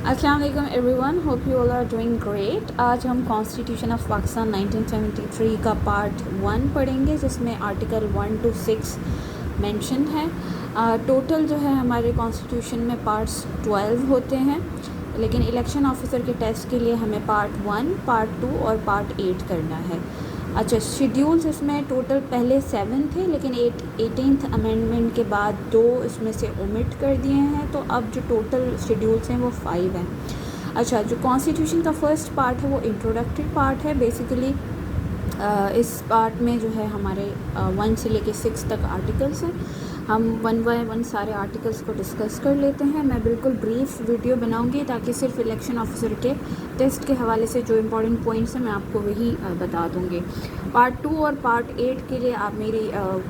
अस्सलाम वालेकुम everyone, hope you all are doing great. आज हम कॉन्स्टिट्यूशन ऑफ पाकिस्तान 1973 का पार्ट 1 पढ़ेंगे, जिसमें आर्टिकल 1 to 6 मेंशन है। टोटल जो है हमारे कॉन्स्टिट्यूशन में पार्ट्स 12 होते हैं, लेकिन इलेक्शन ऑफिसर के टेस्ट के लिए हमें पार्ट 1, पार्ट 2 और पार्ट 8 करना है। अच्छा, शेड्यूल्स इसमें टोटल पहले 7 थे, लेकिन 18th अमेंडमेंट के बाद 2 इसमें से ओमिट कर दिए हैं, तो अब जो टोटल शेड्यूल्स हैं वो 5 हैं। अच्छा, जो कॉन्स्टिट्यूशन का फर्स्ट पार्ट है वो इंट्रोडक्टरी पार्ट है। बेसिकली इस पार्ट में जो है हमारे 1 से लेके 6 तक आर्टिकल्स हैं। हम 1 by 1 सारे आर्टिकल्स को डिस्कस कर लेते हैं। मैं बिल्कुल ब्रीफ वीडियो बनाऊंगी ताकि सिर्फ इलेक्शन ऑफिसर के टेस्ट के हवाले से जो इम्पोर्टेंट पॉइंट्स हैं मैं आपको वही बता दूंगी। पार्ट 2 और पार्ट 8 के लिए आप मेरी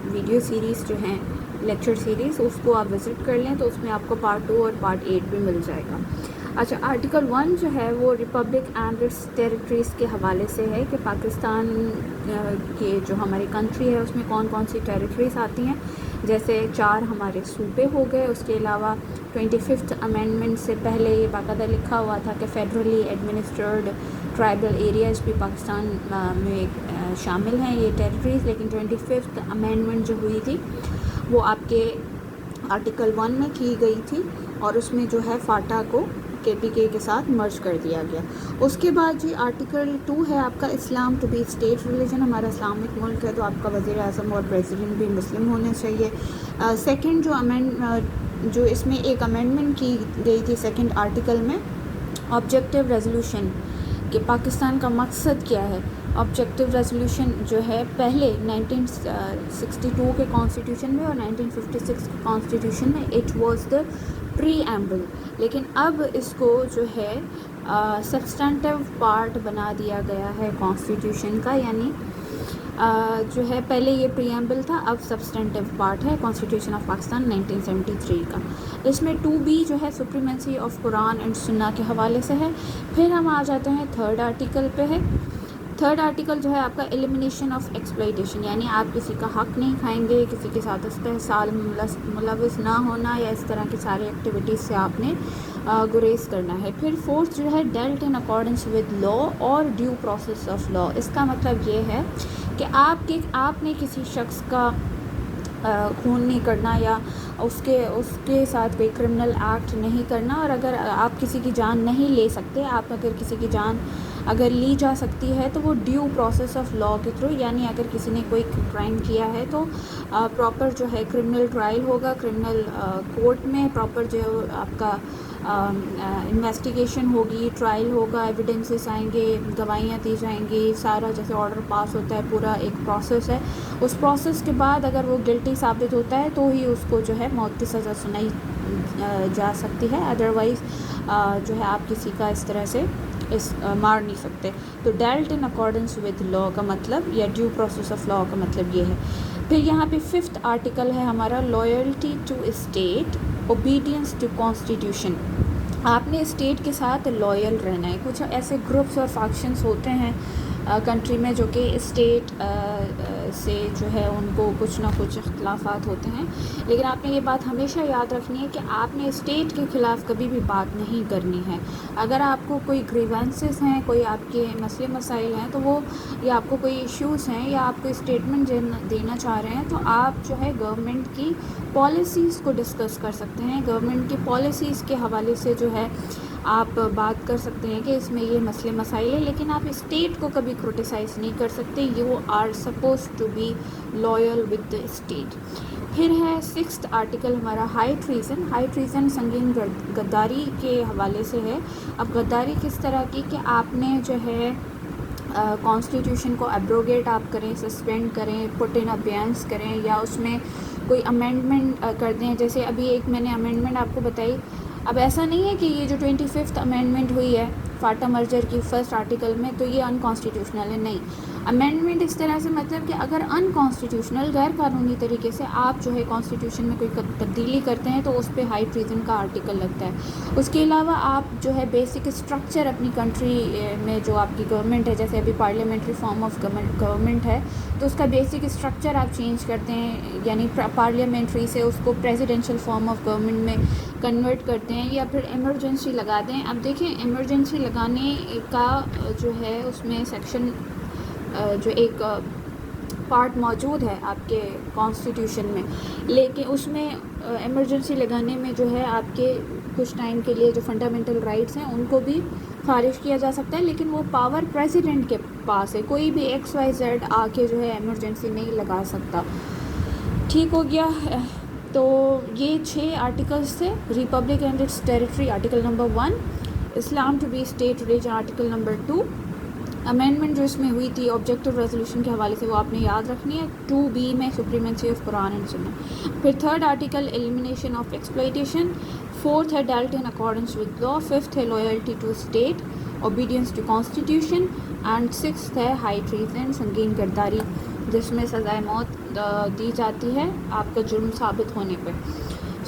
वीडियो सीरीज़ जो हैं, लेक्चर सीरीज़, उसको आप विज़िट कर लें, तो उसमें आपको पार्ट 2 और पार्ट 8 भी मिल जाएगा। अच्छा, आर्टिकल 1 जो है वो रिपब्लिक एंड इट्स टेरिटरीज़ के हवाले से है कि पाकिस्तान के जो हमारी कंट्री है उसमें कौन कौन सी टेरिटरीज़ आती हैं। जैसे 4 हमारे सूबे हो गए, उसके अलावा 25th अमेंडमेंट से पहले ये बाकायदा लिखा हुआ था कि फेडरली एडमिनिस्ट्रेड ट्राइबल एरियाज़ भी पाकिस्तान में शामिल हैं ये टेरिटरीज़। लेकिन 25th अमेंडमेंट जो हुई थी वो आपके आर्टिकल 1 में की गई थी, और उसमें जो है फाटा को KPK के साथ मर्ज कर दिया गया। उसके बाद जी आर्टिकल 2 है आपका इस्लाम टू बी स्टेट रिलीजन। हमारा इस्लामिक मुल्क है तो आपका वज़ीर आज़म और प्रेसिडेंट भी मुस्लिम होने चाहिए। सेकंड जो इसमें एक अमेंडमेंट की गई थी सेकंड आर्टिकल में, ऑब्जेक्टिव रेजोल्यूशन, कि पाकिस्तान का मकसद क्या है। ऑब्जेक्टिव रेजोल्यूशन जो है पहले 1962 के कॉन्स्टिट्यूशन में और 1956 के कॉन्स्टिट्यूशन में इट वाज द प्रीएम्बल, लेकिन अब इसको जो है सब्सटेंटिव पार्ट बना दिया गया है कॉन्स्टिट्यूशन का। यानी जो है पहले ये प्रीएम्बल था, अब सब्सटेंटिव पार्ट है कॉन्स्टिट्यूशन ऑफ पाकिस्तान 1973 का। इसमें 2B जो है सुप्रीमेंसी ऑफ कुरान एंड सुन्ना के हवाले से है। फिर हम आ जाते हैं थर्ड आर्टिकल पे है। थर्ड आर्टिकल जो है आपका एलिमिनेशन ऑफ एक्सप्लॉइटेशन, यानी आप किसी का हक नहीं खाएंगे, किसी के साथ इस्तेहसाल मुलविस ना होना, या इस तरह की सारी एक्टिविटीज़ से आपने गुरेज करना है। फिर फोर्थ जो है dealt in accordance with law और ड्यू प्रोसेस ऑफ लॉ। इसका मतलब ये है कि आपने किसी शख्स का खून नहीं करना या उसके साथ कोई क्रिमिनल एक्ट नहीं करना, और अगर आप किसी की जान नहीं ले सकते, आप अगर किसी की जान अगर ली जा सकती है तो वो ड्यू प्रोसेस ऑफ लॉ के थ्रू, यानी अगर किसी ने कोई क्राइम किया है तो प्रॉपर जो है क्रिमिनल ट्रायल होगा, क्रिमिनल कोर्ट में प्रॉपर जो आपका इन्वेस्टिगेशन होगी, ट्रायल होगा, एविडेंसेस आएंगे, गवाहियाँ दी जाएंगी, सारा जैसे ऑर्डर पास होता है, पूरा एक प्रोसेस है। उस प्रोसेस के बाद अगर वो गिल्टी साबित होता है तो ही उसको जो है मौत की सज़ा सुनाई जा सकती है, अदरवाइज़ जो है आप किसी का इस तरह से मार नहीं सकते। तो dealt in accordance with law का मतलब, या ड्यू प्रोसेस ऑफ लॉ का मतलब ये है। फिर यहाँ पे 5th आर्टिकल है हमारा loyalty to state, obedience to constitution. आपने स्टेट के साथ लॉयल रहना है। कुछ ऐसे ग्रुप्स और फैक्शंस होते हैं कंट्री में जो कि स्टेट से जो है उनको कुछ ना कुछ इख्तलाफात होते हैं, लेकिन आपने ये बात हमेशा याद रखनी है कि आपने स्टेट के ख़िलाफ़ कभी भी बात नहीं करनी है। अगर आपको कोई ग्रीवेंसेस हैं, कोई आपके मसले मसाइल हैं, तो वो, या आपको कोई इश्यूज़ हैं, या आप कोई स्टेटमेंट देना चाह रहे हैं, तो आप जो है गवर्नमेंट की पॉलिसीज़ को डिस्कस कर सकते हैं। गवर्नमेंट की पॉलिसीज़ के हवाले से जो है आप बात कर सकते हैं कि इसमें ये मसले मसाइल है, लेकिन आप स्टेट को कभी क्रिटिसाइज़ नहीं कर सकते। You are suppose to be loyal with the state. फिर है 6th आर्टिकल हमारा हाई ट्रीज़न। हाई ट्रीज़न संगीन गद्दारी के हवाले से है। अब गद्दारी किस तरह की कि आपने जो है कॉन्स्टिट्यूशन को एब्रोगेट आप करें, सस्पेंड करें, पुट इन अबेंस करें, या उसमें कोई अमेंडमेंट कर दें। जैसे अभी एक मैंने अमेंडमेंट आपको बताई। अब ऐसा नहीं है कि ये जो 25th अमेंडमेंट हुई है फाटा मर्जर की फर्स्ट आर्टिकल में, तो ये अनकॉन्स्टिट्यूशनल है, नहीं। अमेंडमेंट इस तरह से मतलब कि अगर अनकॉन्स्टिट्यूशनल गैर कानूनी तरीके से आप जो है कॉन्स्टिट्यूशन में कोई तब्दीली करते हैं तो उस पर हाई ट्रीज़न का आर्टिकल लगता है। उसके अलावा आप जो है बेसिक स्ट्रक्चर अपनी कंट्री में जो आपकी गवर्नमेंट है, जैसे अभी पार्लियामेंट्री फॉर्म ऑफ गवर्नमेंट है, तो उसका बेसिक स्ट्रक्चर आप चेंज करते हैं, यानी पार्लियामेंट्री से उसको प्रेसिडेंशियल फॉर्म ऑफ गवर्नमेंट में کنورٹ کرتے ہیں یا پھر ایمرجنسی لگا دیں. اب دیکھیں ایمرجنسی لگانے کا جو ہے اس میں سیکشن جو ایک پارٹ موجود ہے آپ کے کانسٹیٹیوشن میں, لیکن اس میں ایمرجنسی لگانے میں جو ہے آپ کے کچھ ٹائم کے لیے جو فنڈامنٹل رائٹس ہیں ان کو بھی خارج کیا جا سکتا ہے, لیکن وہ پاور پریزیڈنٹ کے پاس ہے. کوئی بھی ایکس وائی زیڈ آ کے جو ہے ایمرجنسی نہیں لگا سکتا. ٹھیک ہو گیا. تو یہ 6 آرٹیکلس تھے. Republic and its territory article number 1, Islam to be state religion article number 2, amendment جو اس میں ہوئی تھی آبجیکٹو ریزولوشن کے حوالے سے وہ آپ نے یاد رکھنی ہے, 2B میں سپریمنسی آف قرآن اینڈ سنت. پھر 3rd article elimination of exploitation, 4th ہے dealt in accordance with law, 5th ہے loyalty to state, obedience to constitution, and 6th ہے ہائی ٹریزن, سنگین گرداری, جس میں سزائے موت دی جاتی ہے آپ کا جرم ثابت ہونے پہ.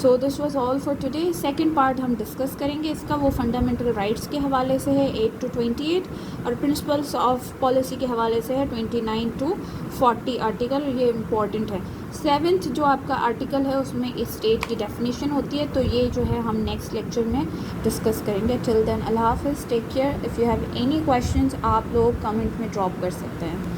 So this was all for today. Second part ہم ڈسکس کریں گے اس کا, وہ فنڈامنٹل رائٹس کے حوالے سے ہے 8 to 28, اور پرنسپلس آف پالیسی کے حوالے سے ہے 29 to 40 آرٹیکل. یہ امپورٹنٹ ہے. 7th جو آپ کا آرٹیکل ہے اس میں اسٹیٹ کی ڈیفینیشن ہوتی ہے, تو یہ جو ہے ہم نیکسٹ لیکچر میں ڈسکس کریں گے. ٹل دین اللہ حافظ, take care. If you have any questions آپ لوگ کمنٹ میں ڈراپ کر سکتے ہیں.